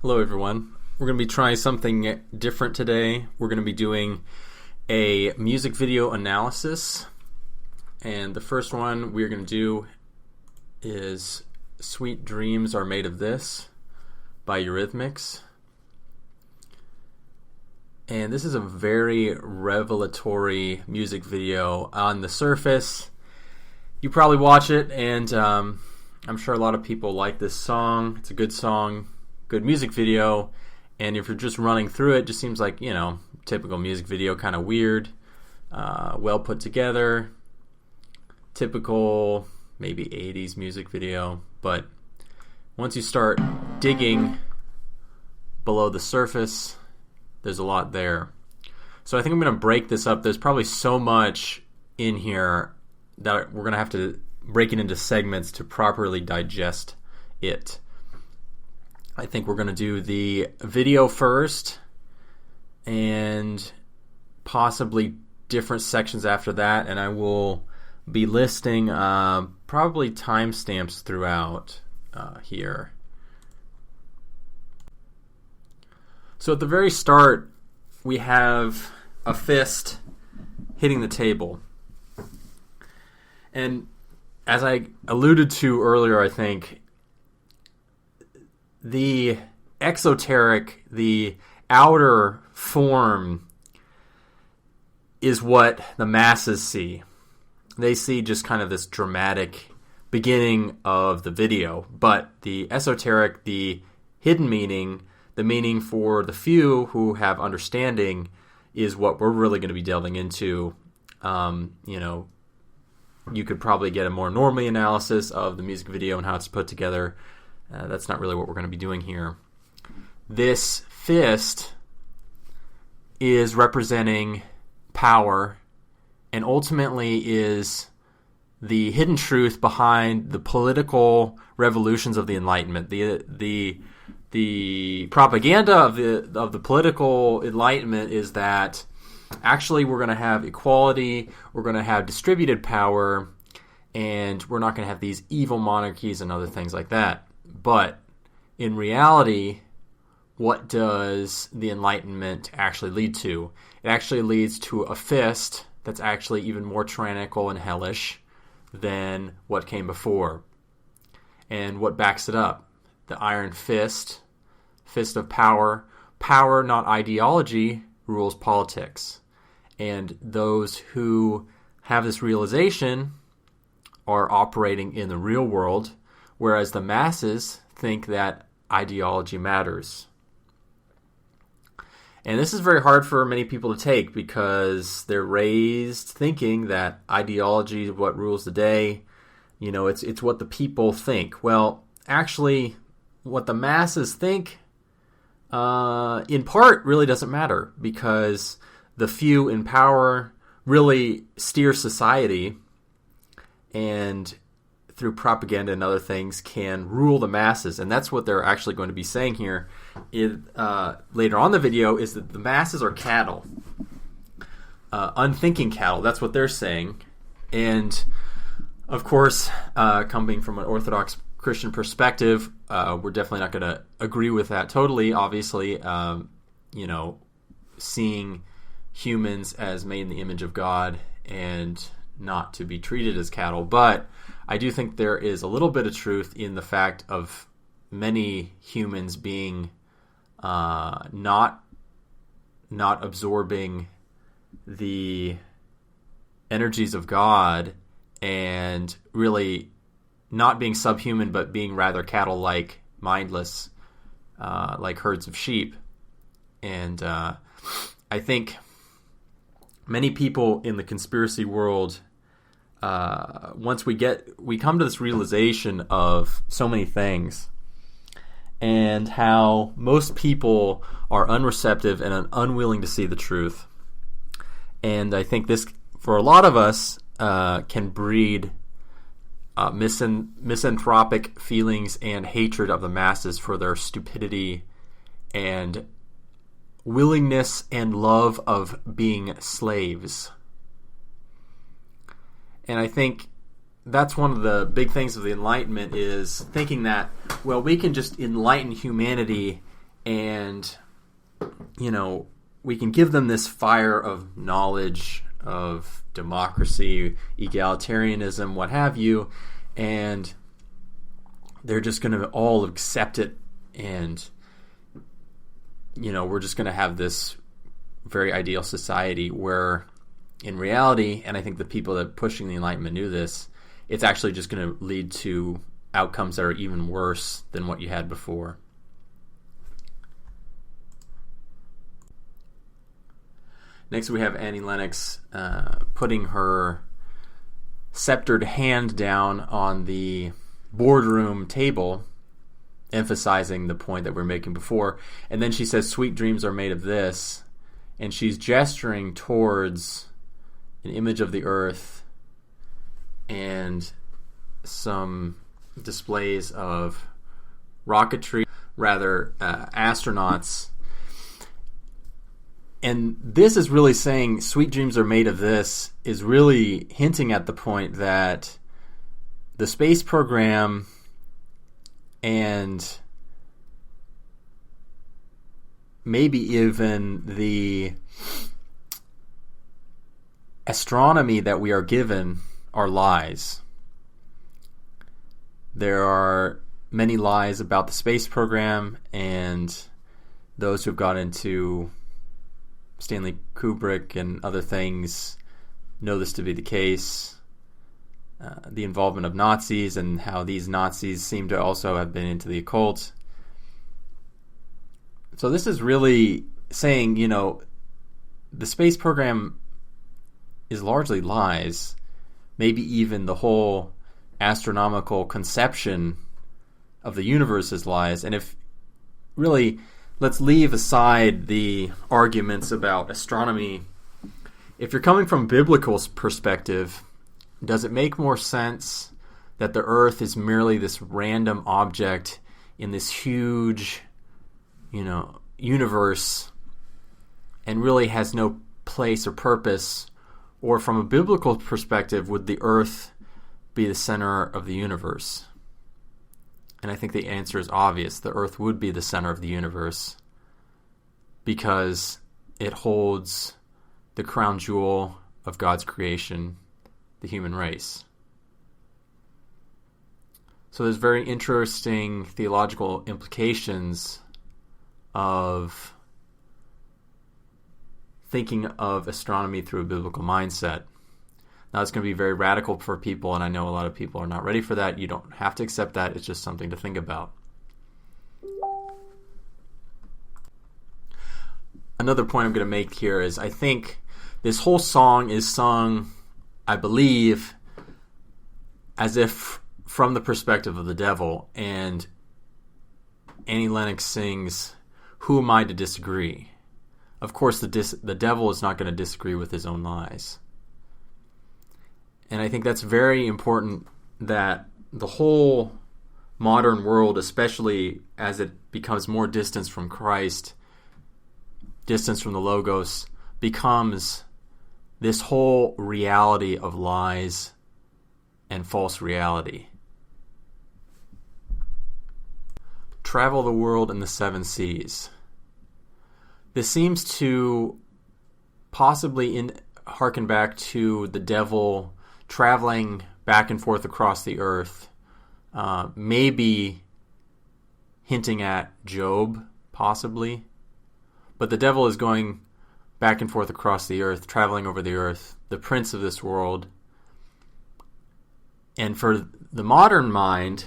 Hello everyone. We're going to be trying something different today. We're going to be doing a music video analysis. And the first one we're going to do is Sweet Dreams Are Made of This by Eurythmics. And this is a very revelatory music video. On the surface, you probably watch it and I'm sure a lot of people like this song. It's a good song. Good music video, and if you're just running through it, just seems like, typical music video, kind of weird, well put together, typical maybe 80s music video. But once you start digging below the surface, there's a lot there. So I think I'm going to break this up. There's probably so much in here that we're going to have to break it into segments to properly digest it. I think we're going to do the video first and possibly different sections after that, and I will be listing probably timestamps throughout here. So at the very start, we have a fist hitting the table. And as I alluded to earlier, I think the exoteric, the outer form is what the masses see. They see just kind of this dramatic beginning of the video, but the esoteric, the hidden meaning, the meaning for the few who have understanding is what we're really going to be delving into. You could probably get a more normally analysis of the music video and how it's put together. That's not really what we're going to be doing here. This fist is representing power and ultimately is the hidden truth behind the political revolutions of the Enlightenment. The propaganda of the political Enlightenment is that actually we're going to have equality, we're going to have distributed power, and we're not going to have these evil monarchies and other things like that. But in reality, what does the Enlightenment actually lead to? It actually leads to a fist that's actually even more tyrannical and hellish than what came before. And what backs it up? The iron fist, fist of power. Power, not ideology, rules politics. And those who have this realization are operating in the real world, whereas the masses think that ideology matters. And this is very hard for many people to take because they're raised thinking that ideology is what rules the day. It's what the people think. Well, actually, what the masses think, in part, really doesn't matter because the few in power really steer society, and through propaganda and other things can rule the masses. And that's what they're actually going to be saying here later on in the video, is that the masses are cattle. Unthinking cattle, that's what they're saying. And of course, coming from an Orthodox Christian perspective, we're definitely not going to agree with that totally. Obviously, seeing humans as made in the image of God and not to be treated as cattle. But I do think there is a little bit of truth in the fact of many humans being not absorbing the energies of God and really not being subhuman, but being rather cattle-like, mindless, like herds of sheep. And I think many people in the conspiracy world, once we come to this realization of so many things and how most people are unreceptive and unwilling to see the truth. And I think this, for a lot of us, can breed misanthropic feelings and hatred of the masses for their stupidity and willingness and love of being slaves. And I think that's one of the big things of the Enlightenment, is thinking that, well, we can just enlighten humanity And, we can give them this fire of knowledge, of democracy, egalitarianism, what have you, and they're just going to all accept it, and, we're just going to have this very ideal society where, in reality, and I think the people that are pushing the Enlightenment knew this, it's actually just going to lead to outcomes that are even worse than what you had before. Next, we have Annie Lennox putting her sceptered hand down on the boardroom table, emphasizing the point that we were making before. And then she says, "Sweet dreams are made of this." And she's gesturing towards an image of the earth and some displays of rocketry, astronauts. And this is really saying sweet dreams are made of this, is really hinting at the point that the space program and maybe even the astronomy that we are given are lies. There are many lies about the space program, and those who've got into Stanley Kubrick and other things know this to be the case. The involvement of Nazis and how these Nazis seem to also have been into the occult. So this is really saying, the space program is largely lies. Maybe even the whole astronomical conception of the universe is lies. And if really, let's leave aside the arguments about astronomy. If you're coming from biblical perspective, does it make more sense that the earth is merely this random object in this huge, universe and really has no place or purpose? Or from a biblical perspective, would the earth be the center of the universe? And I think the answer is obvious. The earth would be the center of the universe because it holds the crown jewel of God's creation, the human race. So there's very interesting theological implications of thinking of astronomy through a biblical mindset. Now, it's going to be very radical for people, and I know a lot of people are not ready for that. You don't have to accept that. It's just something to think about. Another point I'm going to make here is I think this whole song is sung, I believe, as if from the perspective of the devil, and Annie Lennox sings, "Who am I to disagree?" Of course, the devil is not going to disagree with his own lies. And I think that's very important, that the whole modern world, especially as it becomes more distance from Christ, distance from the Logos, becomes this whole reality of lies and false reality. Travel the world in the 7 seas. This seems to possibly harken back to the devil traveling back and forth across the earth, maybe hinting at Job, possibly. But the devil is going back and forth across the earth, traveling over the earth, the prince of this world. And for the modern mind,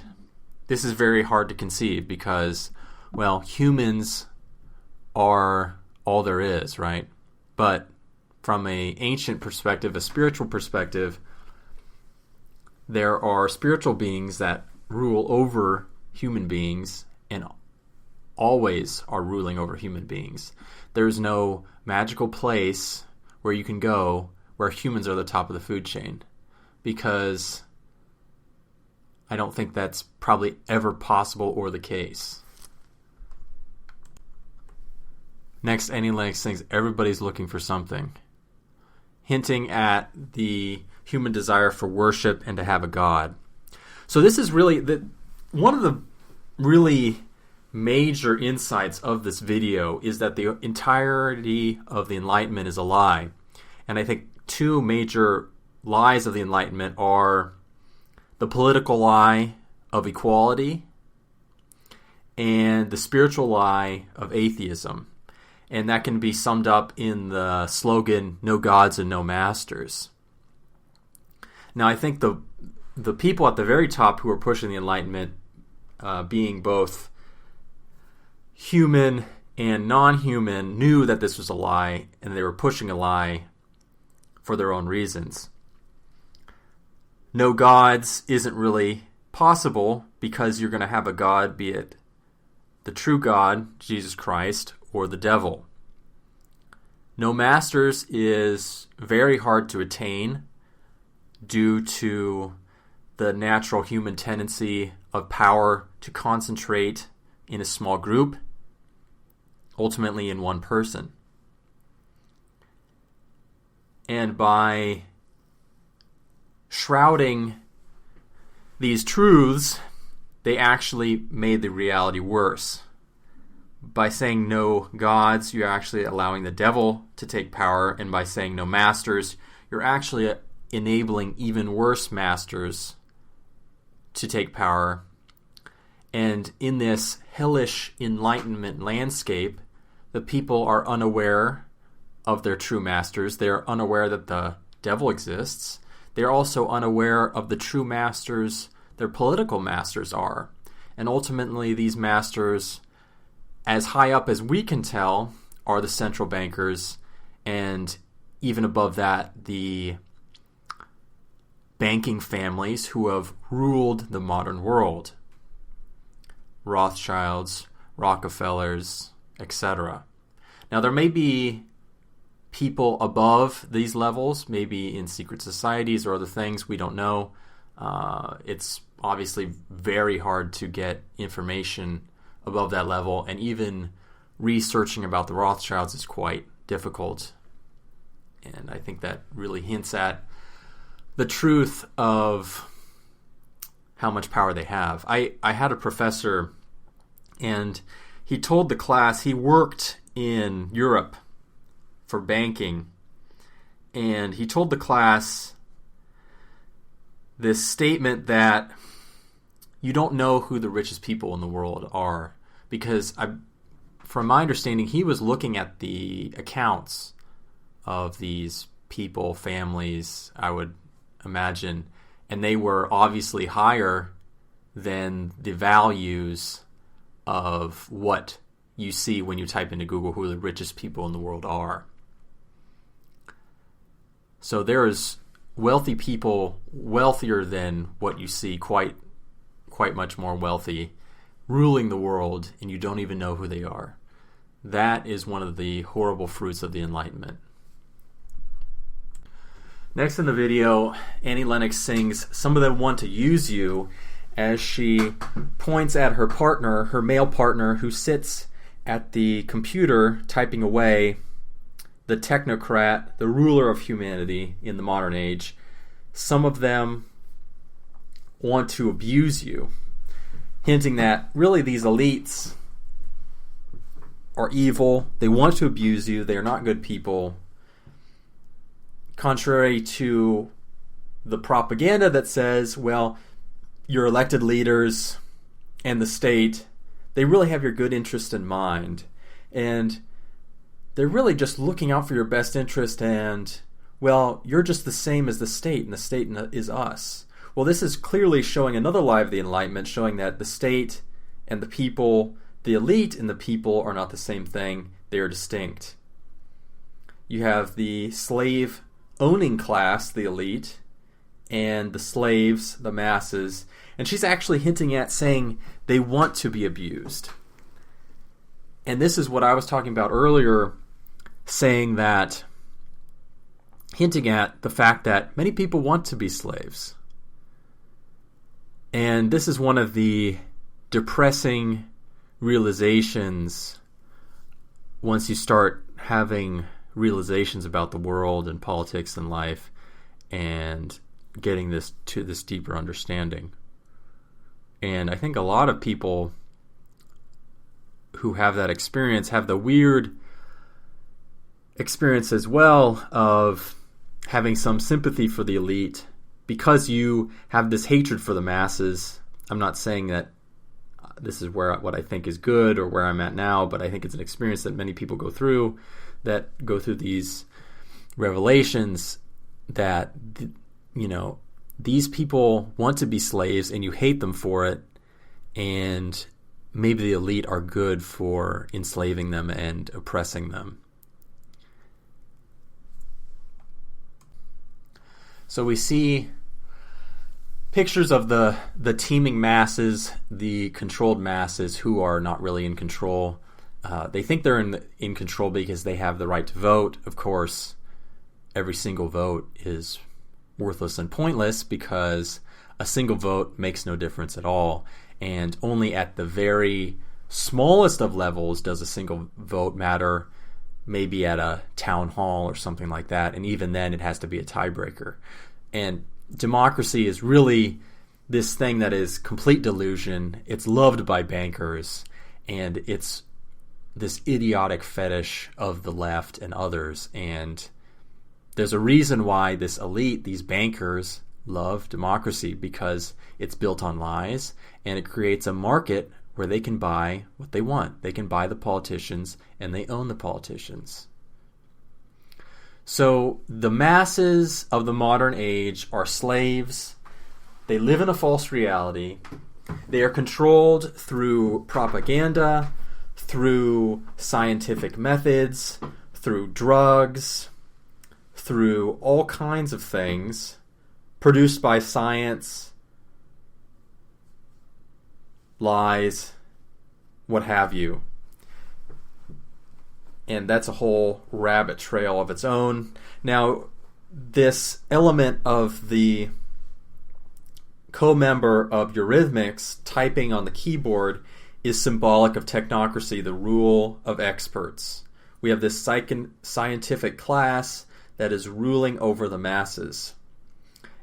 this is very hard to conceive because, well, humans are all there is, right? But from an ancient perspective, a spiritual perspective, there are spiritual beings that rule over human beings and always are ruling over human beings. There's no magical place where you can go where humans are the top of the food chain, because I don't think that's probably ever possible or the case. Next, Annie Lennox sings "Everybody's Looking for Something," hinting at the human desire for worship and to have a God. So this is really one of the really major insights of this video is that the entirety of the Enlightenment is a lie. And I think two major lies of the Enlightenment are the political lie of equality and the spiritual lie of atheism. And that can be summed up in the slogan, "No gods and no masters." Now, I think the people at the very top who are pushing the Enlightenment, being both human and non-human, knew that this was a lie, and they were pushing a lie for their own reasons. No gods isn't really possible because you're going to have a god, be it the true God, Jesus Christ, or the devil. No masters is very hard to attain due to the natural human tendency of power to concentrate in a small group, ultimately in one person. And by shrouding these truths, they actually made the reality worse. By saying no gods, you're actually allowing the devil to take power, and by saying no masters, you're actually enabling even worse masters to take power. And in this hellish Enlightenment landscape, the people are unaware of their true masters. They are unaware that the devil exists. They are also unaware of the true masters their political masters are. And ultimately, these masters, as high up as we can tell, are the central bankers, and even above that, the banking families who have ruled the modern world. Rothschilds, Rockefellers, etc. Now, there may be people above these levels, maybe in secret societies or other things, we don't know. It's obviously very hard to get information above that level, and even researching about the Rothschilds is quite difficult. And I think that really hints at the truth of how much power they have. I had a professor, and he told the class he worked in Europe for banking, and he told the class this statement that you don't know who the richest people in the world are, because from my understanding, he was looking at the accounts of these people, families, I would imagine, and they were obviously higher than the values of what you see when you type into Google who the richest people in the world are. So there's wealthy people, wealthier than what you see, quite much more wealthy, ruling the world, and you don't even know who they are. That is one of the horrible fruits of the Enlightenment. Next in the video, Annie Lennox sings "Some of Them Want to Use You" as she points at her partner, her male partner, who sits at the computer typing away, the technocrat, the ruler of humanity in the modern age. Some of them want to abuse you, hinting that really these elites are evil. They want to abuse you. They are not good people. Contrary to the propaganda that says, well, your elected leaders and the state, they really have your good interest in mind. And they're really just looking out for your best interest, and, well, you're just the same as the state, and the state is us. Well, this is clearly showing another lie of the Enlightenment, showing that the state and the people, the elite and the people, are not the same thing. They are distinct. You have the slave-owning class, the elite, and the slaves, the masses. And she's actually hinting at saying they want to be abused. And this is what I was talking about earlier, saying that, hinting at the fact that many people want to be slaves. And this is one of the depressing realizations once you start having realizations about the world and politics and life and getting this to this deeper understanding. And I think a lot of people who have that experience have the weird experience as well of having some sympathy for the elite because you have this hatred for the masses. I'm not saying that this is what I think is good or where I'm at now, but I think it's an experience that many people go through these revelations that, these people want to be slaves and you hate them for it, and maybe the elite are good for enslaving them and oppressing them. So we see pictures of the teeming masses, the controlled masses who are not really in control. They think they're in control because they have the right to vote. Of course, every single vote is worthless and pointless because a single vote makes no difference at all. And only at the very smallest of levels does a single vote matter, maybe at a town hall or something like that. And even then, it has to be a tiebreaker. And democracy is really this thing that is complete delusion. It's loved by bankers, and it's this idiotic fetish of the left and others. And there's a reason why this elite, these bankers, love democracy, because it's built on lies, and it creates a market where they can buy what they want. They can buy the politicians, and they own the politicians. So the masses of the modern age are slaves. They live in a false reality. They are controlled through propaganda, through scientific methods, through drugs, through all kinds of things produced by science, lies, what have you. And that's a whole rabbit trail of its own. Now, this element of the co-member of Eurythmics typing on the keyboard is symbolic of technocracy, the rule of experts. We have this scientific class that is ruling over the masses.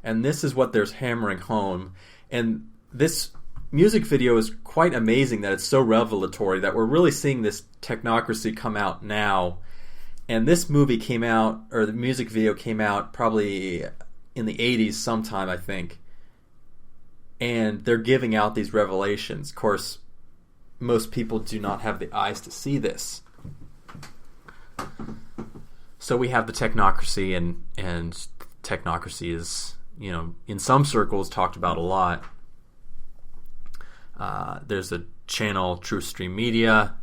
And this is what they're hammering home. And this music video is quite amazing that it's so revelatory that we're really seeing this technocracy come out now. And this movie came out, or the music video came out probably in the 80s sometime, I think. And they're giving out these revelations. Of course, most people do not have the eyes to see this. So we have the technocracy, and technocracy is, in some circles talked about a lot. There's a channel, Truth Stream Media.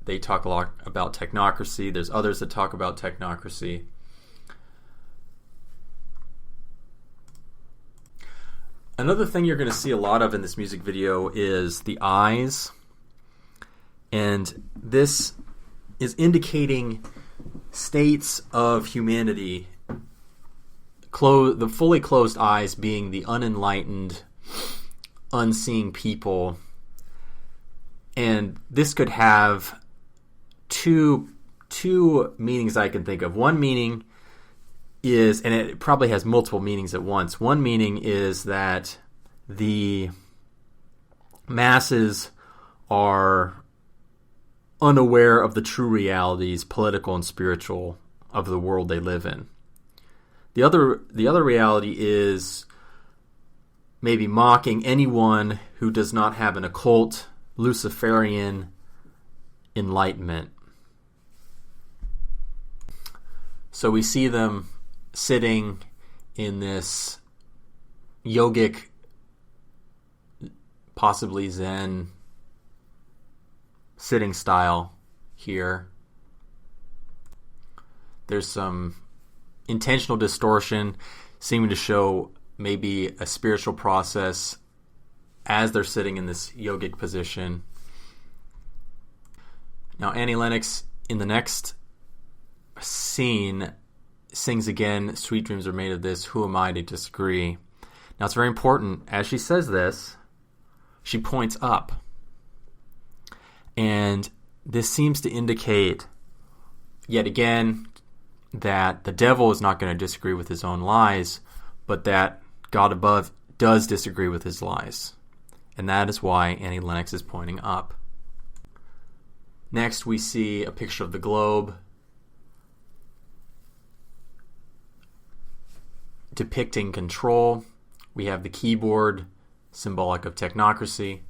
They talk a lot about technocracy. There's others that talk about technocracy. Another thing you're going to see a lot of in this music video is the eyes. And this is indicating states of humanity. The fully closed eyes being the unenlightened, unseeing people. And this could have two meanings I can think of. One meaning is, and it probably has multiple meanings at once. One meaning is that the masses are unaware of the true realities, political and spiritual, of the world they live in. The other reality is maybe mocking anyone who does not have an occult, Luciferian enlightenment. So we see them sitting in this yogic, possibly Zen sitting style here. There's some intentional distortion seeming to show maybe a spiritual process as they're sitting in this yogic position. Now Annie Lennox in the next scene sings again, "Sweet dreams are made of this, who am I to disagree?" Now it's very important, as she says this, she points up. And this seems to indicate, yet again, that the devil is not going to disagree with his own lies, but that God above does disagree with his lies. And that is why Annie Lennox is pointing up. Next, we see a picture of the globe depicting control. We have the keyboard, symbolic of technocracy.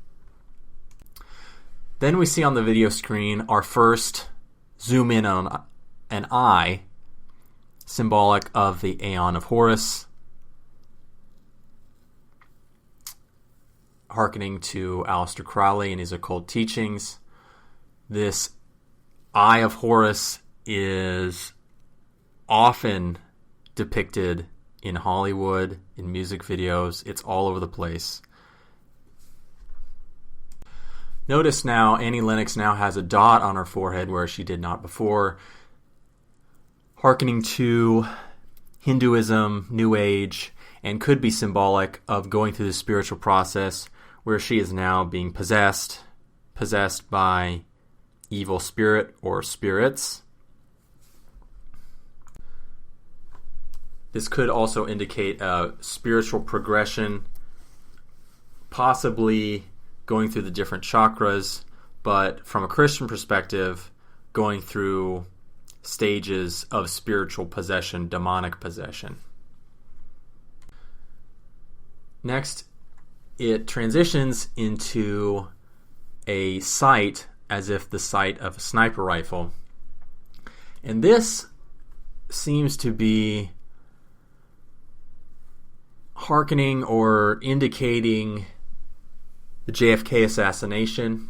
Then we see on the video screen our first zoom in on an eye, symbolic of the Aeon of Horus, hearkening to Aleister Crowley and his occult teachings. This Eye of Horus is often depicted in Hollywood, in music videos. It's all over the place. Notice now Annie Lennox now has a dot on her forehead where she did not before, hearkening to Hinduism, New Age, and could be symbolic of going through the spiritual process where she is now being possessed by evil spirit or spirits. This could also indicate a spiritual progression, possibly going through the different chakras, but from a Christian perspective, going through stages of spiritual possession, demonic possession. Next, it transitions into a sight as if the sight of a sniper rifle. And this seems to be hearkening or indicating the JFK assassination.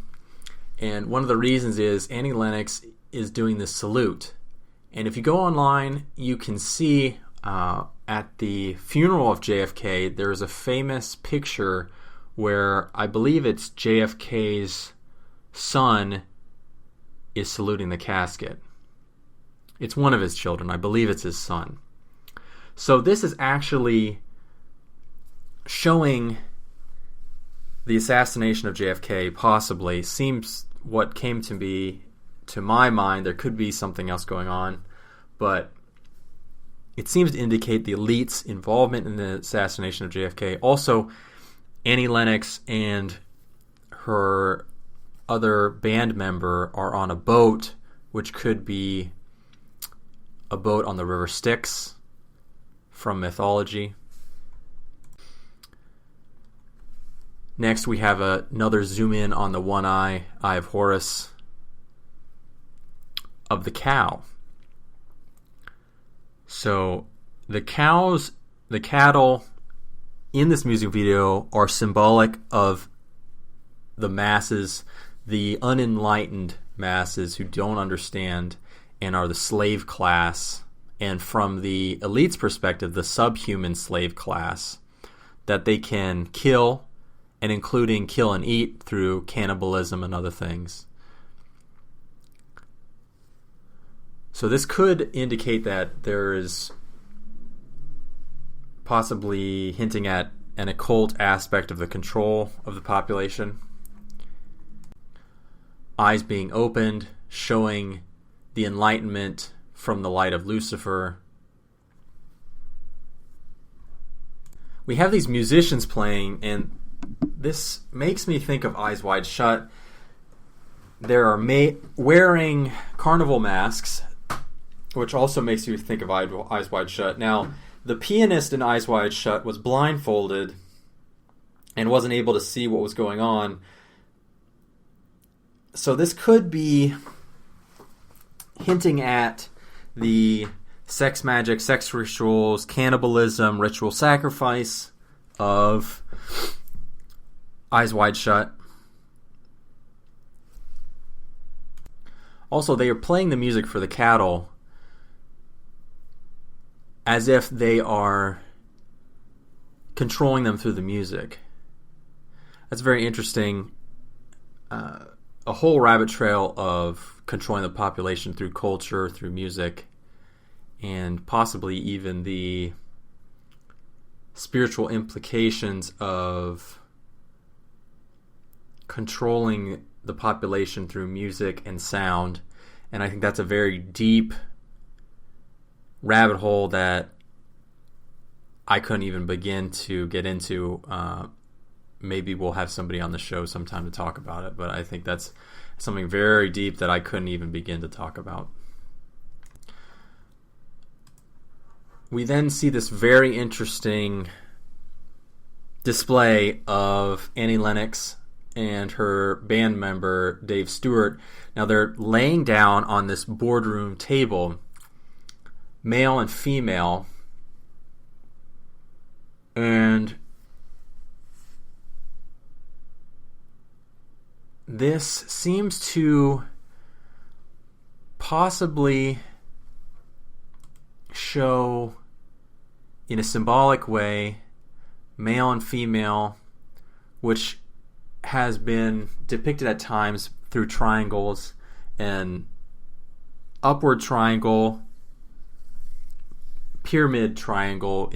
And one of the reasons is Annie Lennox is doing this salute. And if you go online, you can see at the funeral of JFK, there's a famous picture where I believe it's JFK's son is saluting the casket. It's one of his children. I believe it's his son. So this is actually showing the assassination of JFK, possibly. Seems what came to be, to my mind, there could be something else going on, but it seems to indicate the elite's involvement in the assassination of JFK. Also, Annie Lennox and her other band member are on a boat, which could be a boat on the River Styx from mythology. Next, we have another zoom in on the one eye, Eye of Horus, of the cow. So the cattle in this music video are symbolic of the masses, the unenlightened masses who don't understand and are the slave class, and from the elite's perspective, the subhuman slave class, that they can kill, and including kill and eat through cannibalism and other things. So this could indicate that there is possibly hinting at an occult aspect of the control of the population. Eyes being opened, showing the enlightenment from the light of Lucifer. We have these musicians playing, and this makes me think of Eyes Wide Shut. There are wearing carnival masks, which also makes you think of Eyes Wide Shut. Now, the pianist in Eyes Wide Shut was blindfolded and wasn't able to see what was going on. So this could be hinting at the sex magic, sex rituals, cannibalism, ritual sacrifice of Eyes Wide Shut. Also, they are playing the music for the cattle as if they are controlling them through the music. That's very interesting. A whole rabbit trail of controlling the population through culture, through music, and possibly even the spiritual implications of controlling the population through music and sound. And I think that's a very deep rabbit hole that I couldn't even begin to get into. Maybe we'll have somebody on the show sometime to talk about it, but I think that's something very deep that I couldn't even begin to talk about. We then see this very interesting display of Annie Lennox and her band member Dave Stewart. Now they're laying down on this boardroom table, male and female, and this seems to possibly show, in a symbolic way, male and female, which has been depicted at times through triangles, an upward triangle, pyramid triangle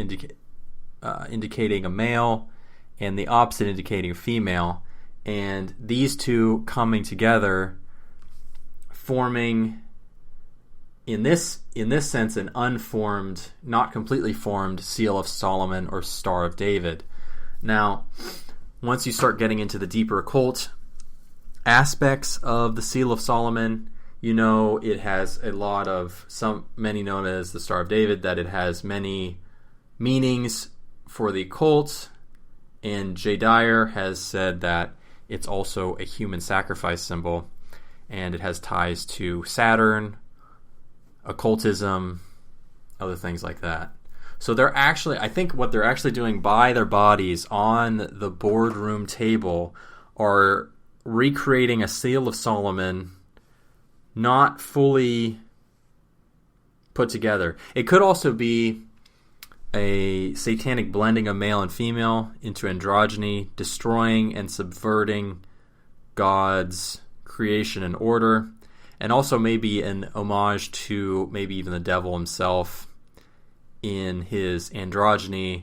indicating a male, and the opposite indicating a female, and these two coming together, forming, in this sense, an unformed, not completely formed Seal of Solomon or Star of David. Now, once you start getting into the deeper occult aspects of the Seal of Solomon, you know it has a lot of, many known as the Star of David, that it has many meanings for the occult, and Jay Dyer has said that it's also a human sacrifice symbol, and it has ties to Saturn, occultism, other things like that. So they're actually, I think what they're actually doing by their bodies on the boardroom table are recreating a Seal of Solomon, not fully put together. It could also be a satanic blending of male and female into androgyny, destroying and subverting God's creation and order, and also maybe an homage to maybe even the devil himself in his androgyny,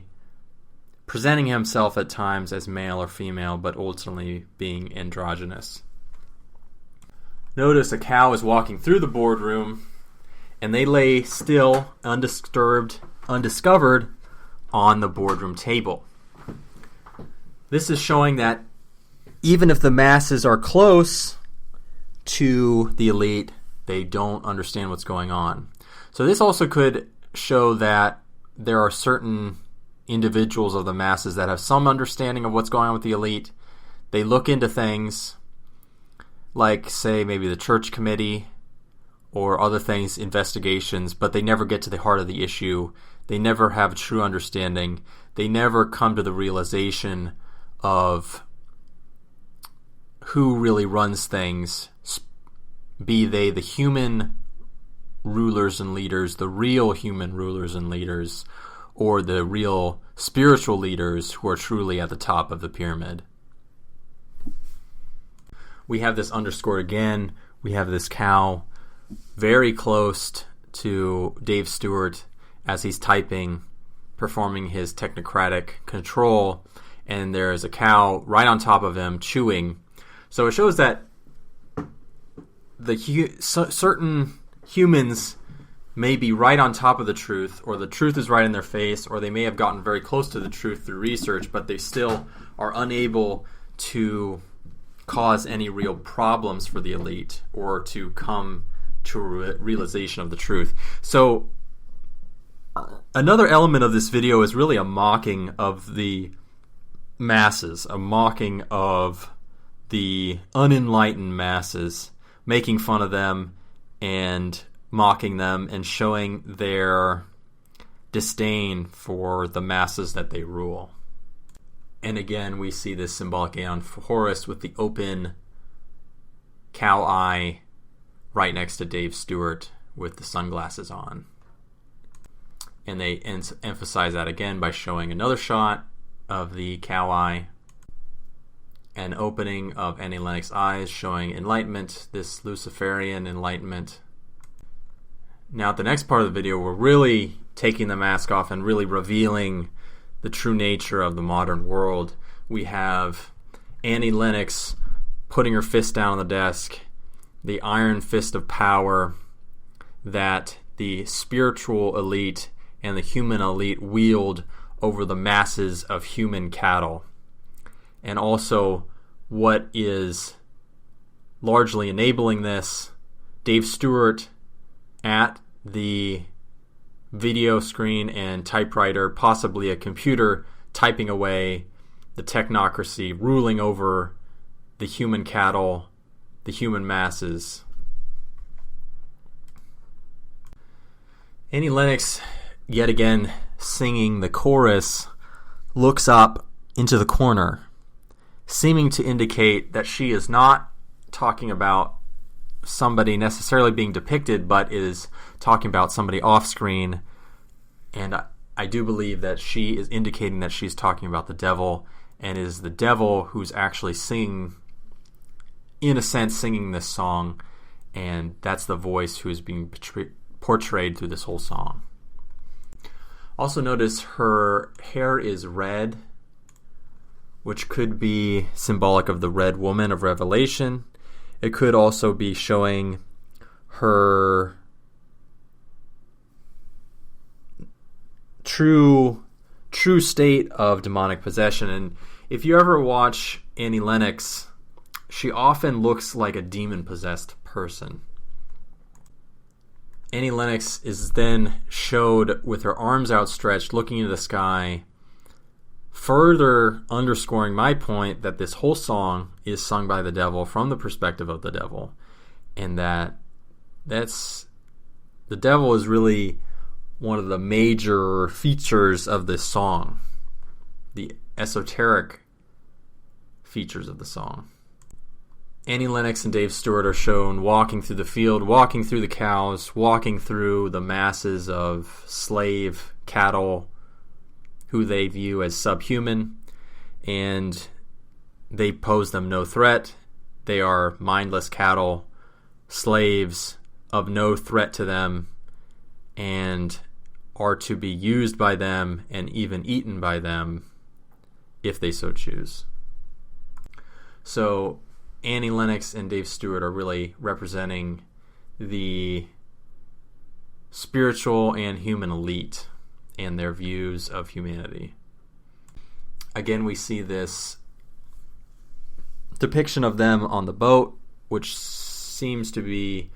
presenting himself at times as male or female, but ultimately being androgynous. Notice a cow is walking through the boardroom, and they lay still, undisturbed, undiscovered, on the boardroom table. This is showing that even if the masses are close to the elite, they don't understand what's going on. So this also could show that there are certain individuals of the masses that have some understanding of what's going on with the elite. They look into things like, say, maybe the church committee or other things, investigations, but they never get to the heart of the issue. They never have a true understanding. They never come to the realization of who really runs things, be they the human rulers and leaders, the real human rulers and leaders, or the real spiritual leaders who are truly at the top of the pyramid. We have this underscored again. We have this cow very close to Dave Stewart as he's typing, performing his technocratic control, and there's a cow right on top of him chewing. So it shows that certain humans may be right on top of the truth, or the truth is right in their face, or they may have gotten very close to the truth through research, but they still are unable to cause any real problems for the elite or to come to a realization of the truth. So another element of this video is really a mocking of the masses, a mocking of the unenlightened masses, making fun of them and mocking them and showing their disdain for the masses that they rule. And again, we see this symbolic on Horus with the open cow eye right next to Dave Stewart with the sunglasses on. And they emphasize that again by showing another shot of the cow eye, an opening of Annie Lennox's eyes showing enlightenment, this Luciferian enlightenment. Now at the next part of the video, we're really taking the mask off and really revealing the true nature of the modern world. We have Annie Lennox putting her fist down on the desk, the iron fist of power that the spiritual elite and the human elite wield over the masses of human cattle. And also what is largely enabling this. Dave Stewart at the video screen and typewriter, possibly a computer, typing away, the technocracy ruling over the human cattle, the human masses. Annie Lennox, yet again singing the chorus, looks up into the corner, seeming to indicate that she is not talking about somebody necessarily being depicted, but is talking about somebody off screen. And I do believe that she is indicating that she's talking about the devil, and is the devil who's actually singing, in a sense, singing this song, and that's the voice who is being portrayed through this whole song. Also notice her hair is red, which could be symbolic of the Red Woman of Revelation. It could also be showing her true state of demonic possession. And if you ever watch Annie Lennox, she often looks like a demon-possessed person. Annie Lennox is then showed with her arms outstretched, looking into the sky, further underscoring my point that this whole song is sung by the devil from the perspective of the devil, and that's the devil is really one of the major features of this song, the esoteric features of the song. Annie Lennox and Dave Stewart are shown walking through the field, walking through the cows, walking through the masses of slave cattle who they view as subhuman, and they pose them no threat. They are mindless cattle, slaves of no threat to them, and are to be used by them and even eaten by them if they so choose. So Annie Lennox and Dave Stewart are really representing the spiritual and human elite and their views of humanity. Again, we see this depiction of them on the boat, which seems to be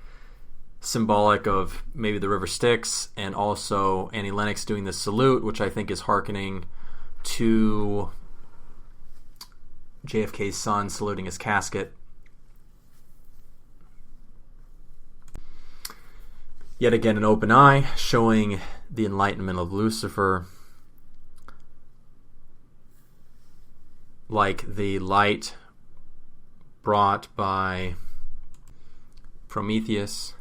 symbolic of maybe the river Styx, and also Annie Lennox doing the salute, which I think is hearkening to JFK's son saluting his casket. Yet again, an open eye showing the enlightenment of Lucifer, like the light brought by Prometheus.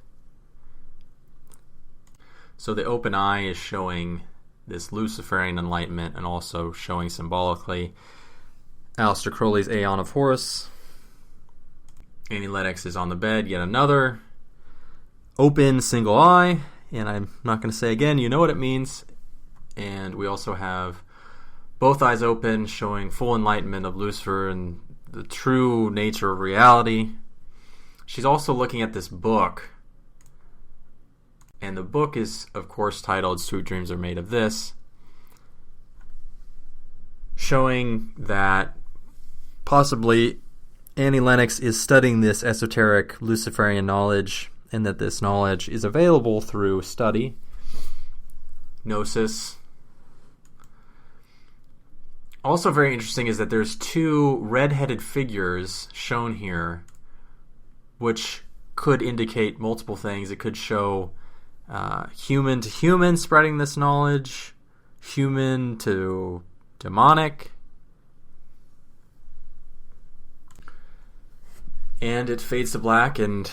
So the open eye is showing this Luciferian enlightenment, and also showing symbolically Aleister Crowley's Aeon of Horus. Annie Lennox is on the bed, yet another open single eye, and I'm not going to say again, you know what it means. And we also have both eyes open, showing full enlightenment of Lucifer and the true nature of reality. She's also looking at this book, and the book is, of course, titled Sweet Dreams Are Made of This, showing that possibly Annie Lennox is studying this esoteric Luciferian knowledge, and that this knowledge is available through study, gnosis. Also very interesting is that there's two red-headed figures shown here, which could indicate multiple things. It could show human to human spreading this knowledge, human to demonic, and it fades to black, and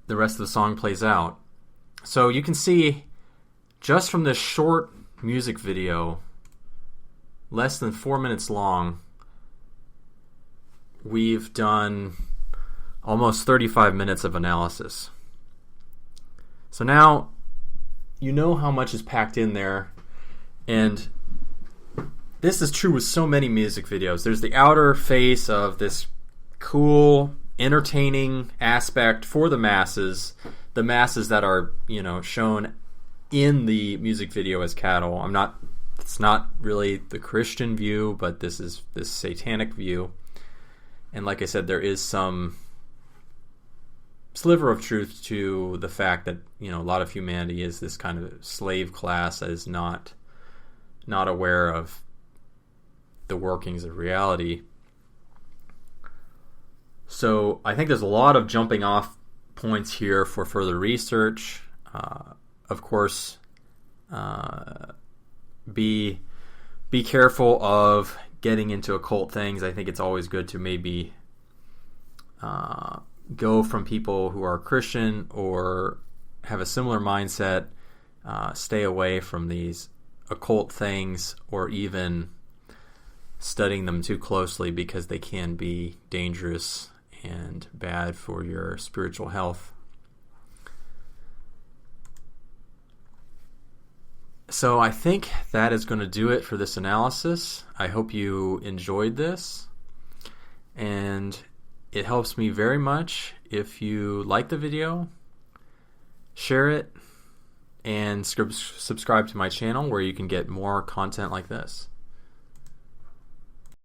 the rest of the song plays out. So you can see, just from this short music video, less than 4 minutes long, we've done almost 35 minutes of analysis. So now you know how much is packed in there, and this is true with so many music videos. There's the outer face of this cool, entertaining aspect for the masses that are, shown in the music video as cattle. It's not really the Christian view, but this is this satanic view. And like I said, there is some sliver of truth to the fact that, a lot of humanity is this kind of slave class that is not aware of the workings of reality. So I think there's a lot of jumping off points here for further research. Of course, be careful of getting into occult things. I think it's always good to maybe go from people who are Christian or have a similar mindset. Stay away from these occult things, or even studying them too closely, because they can be dangerous and bad for your spiritual health. So I think that is going to do it for this analysis. I hope you enjoyed this, and it helps me very much if you like the video, share it, and subscribe to my channel, where you can get more content like this.